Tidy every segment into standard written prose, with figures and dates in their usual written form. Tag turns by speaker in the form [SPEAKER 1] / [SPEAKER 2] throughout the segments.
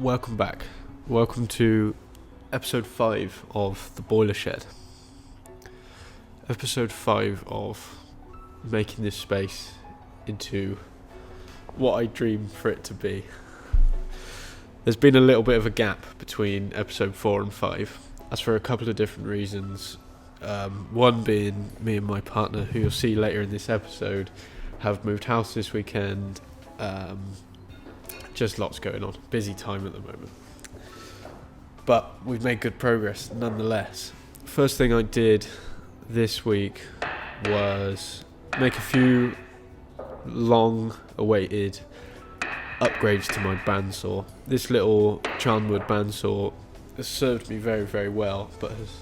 [SPEAKER 1] Welcome back. Welcome to episode 5 of The Boiler Shed. Episode 5 of making this space into what I dream for it to be. There's been a little bit of a gap between episode 4 and 5. That's for a couple of different reasons. One being me and my partner, who you'll see later in this episode, have moved house this weekend. Just lots going on. Busy time at the moment. But we've made good progress nonetheless. First thing I did this week was make a few long-awaited upgrades to my bandsaw. This little Charnwood bandsaw has served me very, very well, but has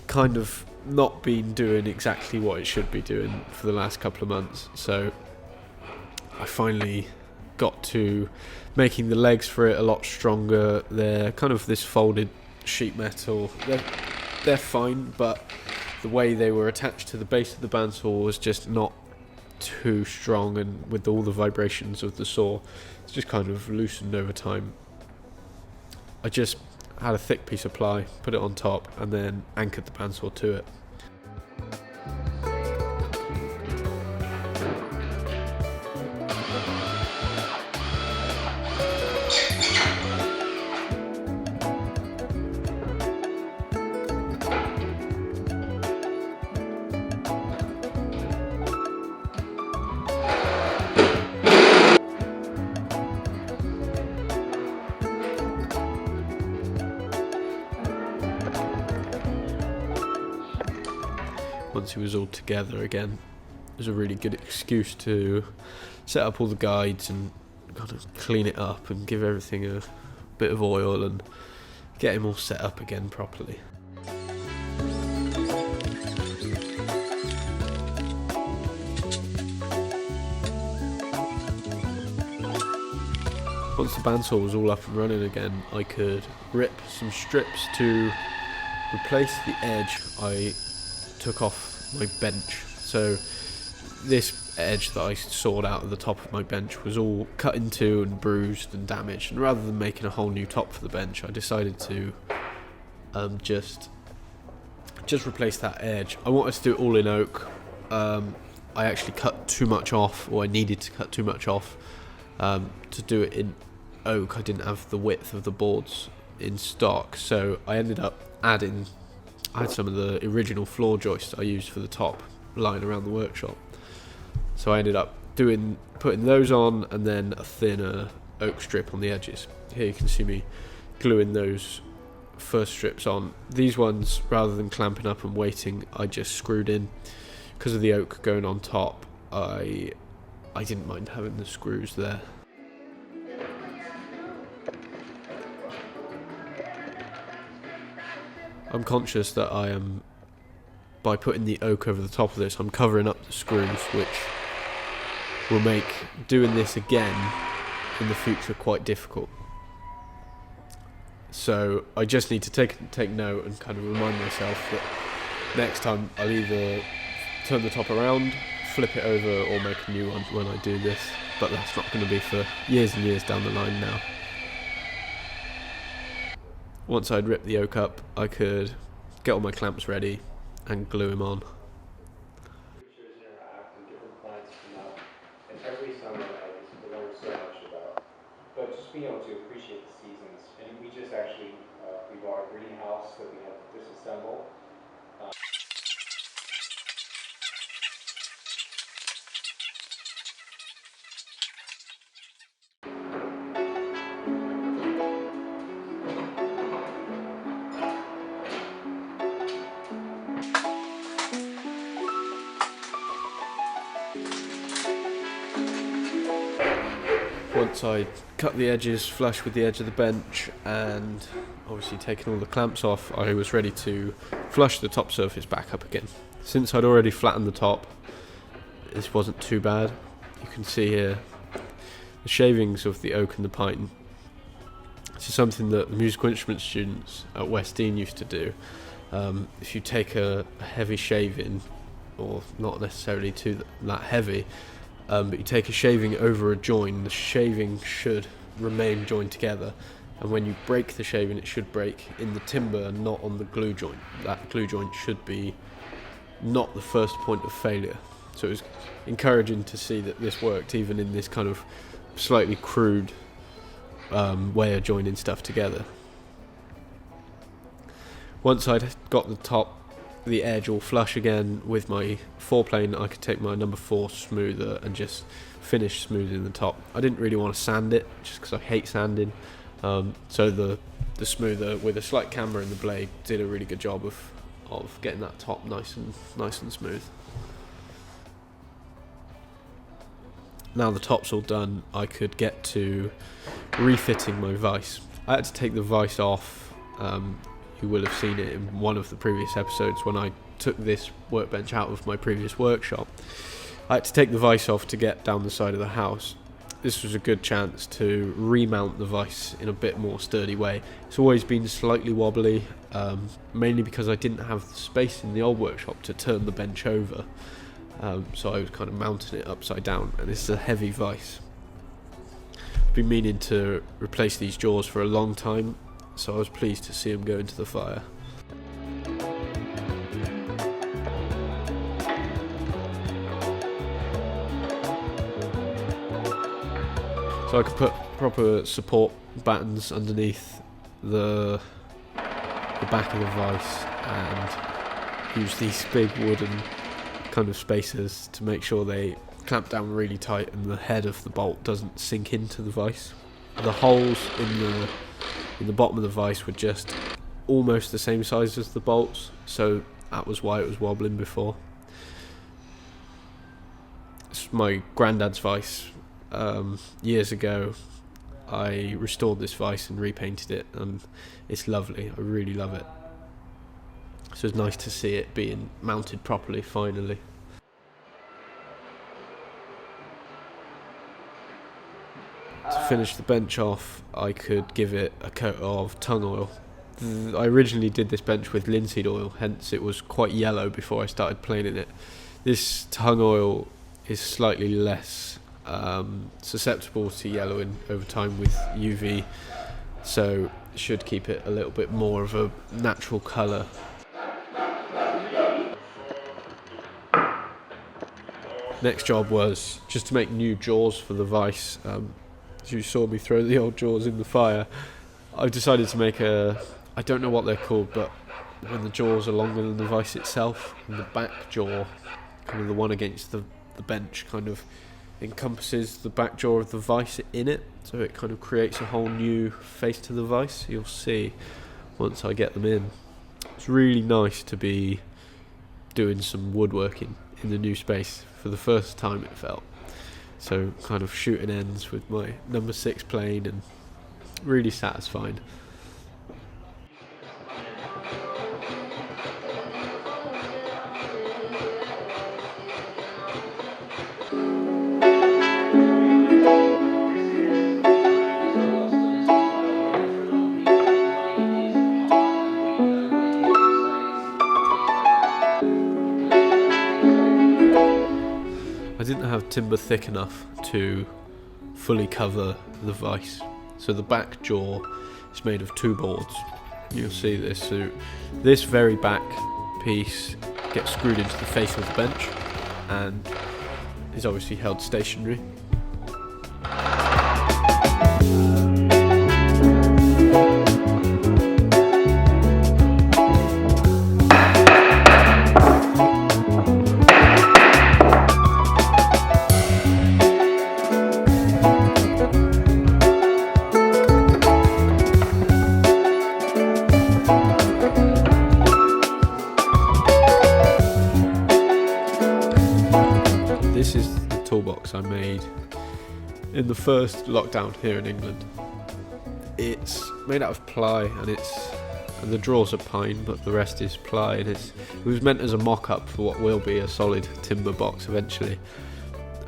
[SPEAKER 1] kind of not been doing exactly what it should be doing for the last couple of months. So I finally got to making the legs for it a lot stronger. They're kind of this folded sheet metal. They're fine, but the way they were attached to the base of the bandsaw was just not too strong, and with all the vibrations of the saw, it's just kind of loosened over time. I just had a thick piece of ply, put it on top, and then anchored the bandsaw to it. Once it was all together again, it was a really good excuse to set up all the guides and kind of clean it up and give everything a bit of oil and get him all set up again properly. Once the bandsaw was all up and running again, I could rip some strips to replace the edge I took off my bench. So this edge that I sawed out of the top of my bench was all cut into and bruised and damaged, and rather than making a whole new top for the bench, I decided to just replace that edge. I wanted to do it all in oak. I actually cut too much off, or I needed to cut too much off to do it in oak. I didn't have the width of the boards in stock, so I ended up I had some of the original floor joists I used for the top lying around the workshop. So I ended up putting those on, and then a thinner oak strip on the edges. Here you can see me gluing those first strips on. These ones, rather than clamping up and waiting, I just screwed in. Because of the oak going on top, I didn't mind having the screws there. I'm conscious that by putting the oak over the top of this, I'm covering up the screws, which will make doing this again in the future quite difficult. So I just need to take note and kind of remind myself that next time I'll either turn the top around, flip it over, or make a new one when I do this. But that's not going to be for years and years down the line now. Once I'd ripped the oak up, I could get all my clamps ready and glue him on.
[SPEAKER 2] Creatures interact and different plants come out, and every summer I just learn so much about. But just being able to appreciate the seasons, and we just actually we bought a greenhouse that we had to disassemble.
[SPEAKER 1] Once I cut the edges flush with the edge of the bench and obviously taken all the clamps off, I was ready to flush the top surface back up again. Since I'd already flattened the top, this wasn't too bad. You can see here the shavings of the oak and the pine. This is something that the musical instruments students at West Dean used to do. If you take a heavy shaving, or not necessarily too that heavy, but you take a shaving over a join, the shaving should remain joined together, and when you break the shaving, it should break in the timber and not on the glue joint. That glue joint should be not the first point of failure. So it was encouraging to see that this worked even in this kind of slightly crude way of joining stuff together. Once I'd got the edge all flush again with my 4-plane, I could take my number 4 smoother and just finish smoothing the top. I didn't really want to sand it just because I hate sanding. So the smoother with a slight camber in the blade did a really good job of getting that top nice and smooth. Now the top's all done, I could get to refitting my vise. I had to take the vise off. You will have seen it in one of the previous episodes when I took this workbench out of my previous workshop. I had to take the vise off to get down the side of the house. This was a good chance to remount the vise in a bit more sturdy way. It's always been slightly wobbly, mainly because I didn't have the space in the old workshop to turn the bench over. So I was kind of mounting it upside down, and this is a heavy vise. I've been meaning to replace these jaws for a long time, so I was pleased to see them go into the fire. So I could put proper support battens underneath the back of the vise and use these big wooden kind of spacers to make sure they clamp down really tight and the head of the bolt doesn't sink into the vise. The holes in the bottom of the vise were just almost the same size as the bolts, so that was why it was wobbling before. It's my granddad's vise. Years ago I restored this vise and repainted it, and it's lovely. I really love it. So it's nice to see it being mounted properly finally. To finish the bench off, I could give it a coat of tung oil. I originally did this bench with linseed oil, hence it was quite yellow before I started planing it. This tung oil is slightly less susceptible to yellowing over time with UV, so it should keep it a little bit more of a natural colour. Next job was just to make new jaws for the vise. As you saw me throw the old jaws in the fire, I've decided to make I don't know what they're called, but when the jaws are longer than the vise itself, and the back jaw, kind of the one against the bench, kind of encompasses the back jaw of the vise in it, so it kind of creates a whole new face to the vise. You'll see once I get them in. It's really nice to be doing some woodworking in the new space for the first time, it felt. So kind of shooting ends with my number 6 plane, and really satisfying. I didn't have timber thick enough to fully cover the vise, so the back jaw is made of 2 boards. You'll see this. So this very back piece gets screwed into the face of the bench and is obviously held stationary. This is the toolbox I made in the first lockdown here in England. It's made out of ply, and the drawers are pine, but the rest is ply, and it was meant as a mock-up for what will be a solid timber box eventually.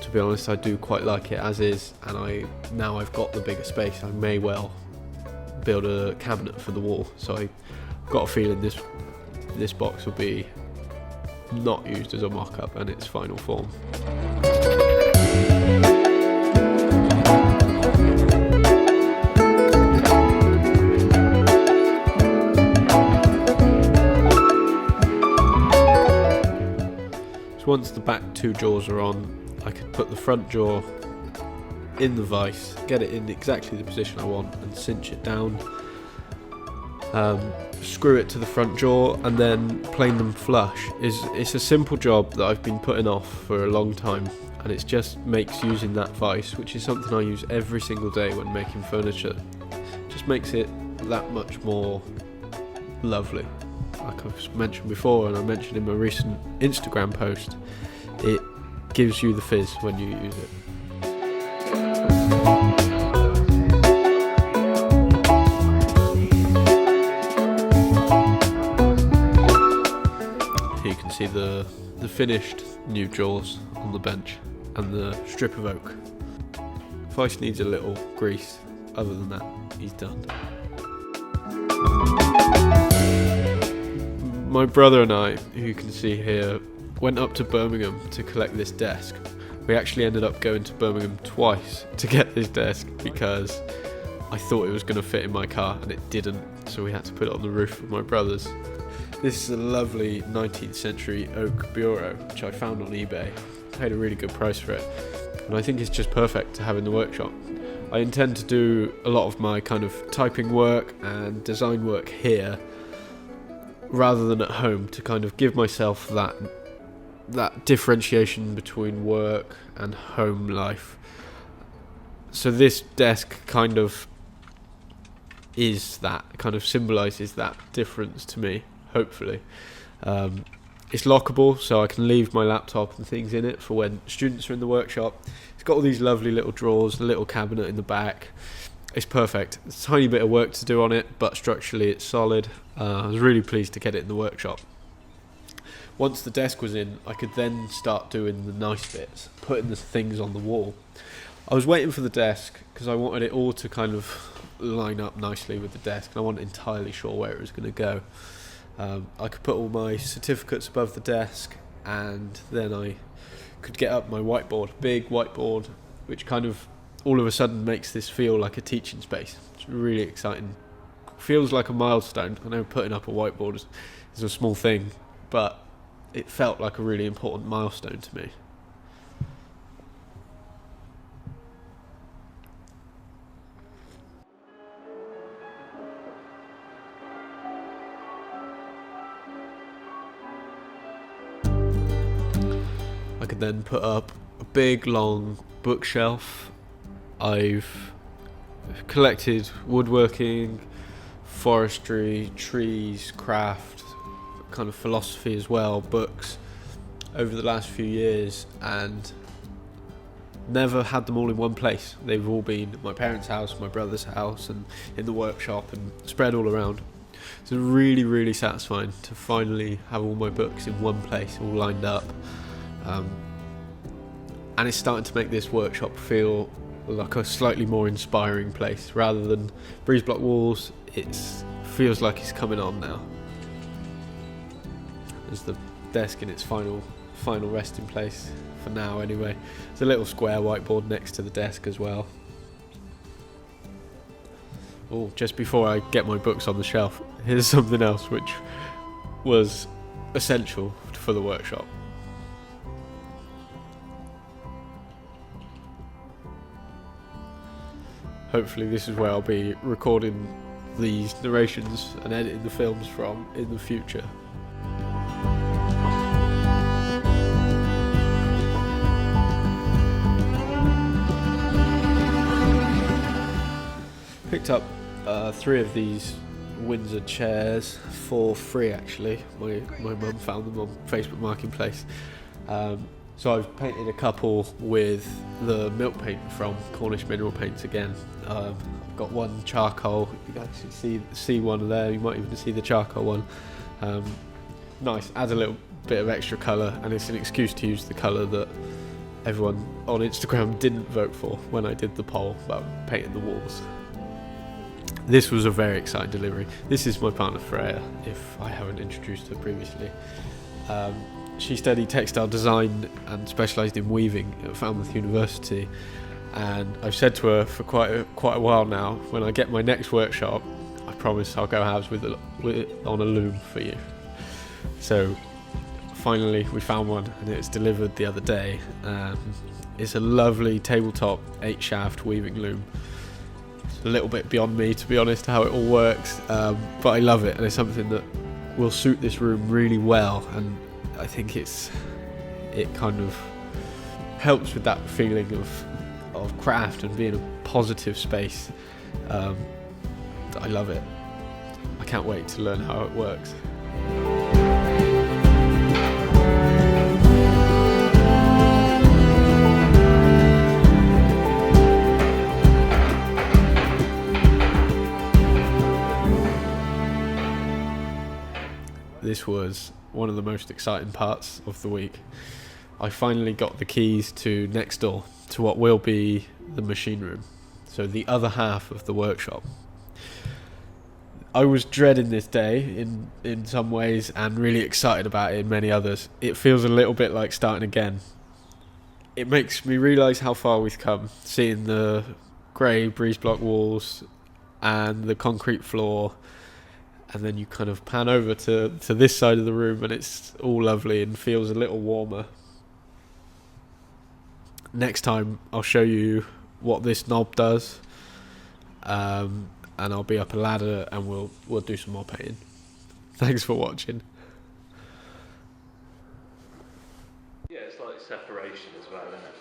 [SPEAKER 1] To be honest, I do quite like it as is, and now I've got the bigger space, I may well build a cabinet for the wall. So I've got a feeling this box will be not used as a mock-up in its final form. So once the back two jaws are on, I could put the front jaw in the vise, get it in exactly the position I want and cinch it down, screw it to the front jaw and then plane them flush. It's a simple job that I've been putting off for a long time, and it just makes using that vise, which is something I use every single day when making furniture, just makes it that much more lovely. Like I've mentioned before, and I mentioned in my recent Instagram post, it gives you the fizz when you use it. Here you can see the finished new jaws on the bench and the strip of oak. Vice needs a little grease, other than that he's done. My brother and I, who you can see here, went up to Birmingham to collect this desk. We actually ended up going to Birmingham twice to get this desk because I thought it was going to fit in my car and it didn't, so we had to put it on the roof of my brother's. This is a lovely 19th century oak bureau which I found on eBay. Paid a really good price for it, and I think it's just perfect to have in the workshop. I intend to do a lot of my kind of typing work and design work here rather than at home, to kind of give myself that differentiation between work and home life. So this desk kind of symbolises that difference to me, hopefully. It's lockable, so I can leave my laptop and things in it for when students are in the workshop. It's got all these lovely little drawers, a little cabinet in the back. It's perfect. It's a tiny bit of work to do on it, but structurally it's solid. I was really pleased to get it in the workshop. Once the desk was in, I could then start doing the nice bits, putting the things on the wall. I was waiting for the desk because I wanted it all to kind of line up nicely with the desk, and I wasn't entirely sure where it was going to go. I could put all my certificates above the desk, and then I could get up my whiteboard, big whiteboard, which kind of all of a sudden makes this feel like a teaching space. It's really exciting. Feels like a milestone. I know putting up a whiteboard is a small thing, but it felt like a really important milestone to me. I could then put up a big long bookshelf. I've collected woodworking, forestry, trees, craft, kind of philosophy as well, books over the last few years, and never had them all in one place. They've all been at my parents' house, my brother's house, and in the workshop, and spread all around. It's really, really satisfying to finally have all my books in one place, all lined up. And it's starting to make this workshop feel like a slightly more inspiring place. Rather than breeze block walls, it feels like it's coming on now. There's the desk in its final resting place, for now anyway. There's a little square whiteboard next to the desk as well. Oh, just before I get my books on the shelf, here's something else which was essential for the workshop. Hopefully this is where I'll be recording these narrations and editing the films from in the future. Picked up 3 of these Windsor chairs for free actually. My mum found them on Facebook Marketplace. So I've painted a couple with the milk paint from Cornish Mineral Paints again. I've got one charcoal, you can actually see one there, you might even see the charcoal one. Nice, adds a little bit of extra colour, and it's an excuse to use the colour that everyone on Instagram didn't vote for when I did the poll about painting the walls. This was a very exciting delivery. This is my partner Freya, if I haven't introduced her previously. She studied textile design and specialised in weaving at Falmouth University, and I've said to her for quite a while now, when I get my next workshop, I promise I'll go halves with on a loom for you. So finally we found one, and it's delivered the other day. It's a lovely tabletop 8-shaft weaving loom. It's a little bit beyond me, to be honest, how it all works, but I love it, and it's something that will suit this room really well, and I think it kind of helps with that feeling of craft and being a positive space. I love it. I can't wait to learn how it works. This was one of the most exciting parts of the week. I finally got the keys to next door, to what will be the machine room, so the other half of the workshop. I was dreading this day in some ways and really excited about it in many others. It feels a little bit like starting again. It makes me realise how far we've come, seeing the grey breeze block walls and the concrete floor, and then you kind of pan over to this side of the room and it's all lovely and feels a little warmer. Next time I'll show you what this knob does, and I'll be up a ladder and we'll do some more painting. Thanks for watching.
[SPEAKER 3] Yeah, it's like separation as well, isn't it?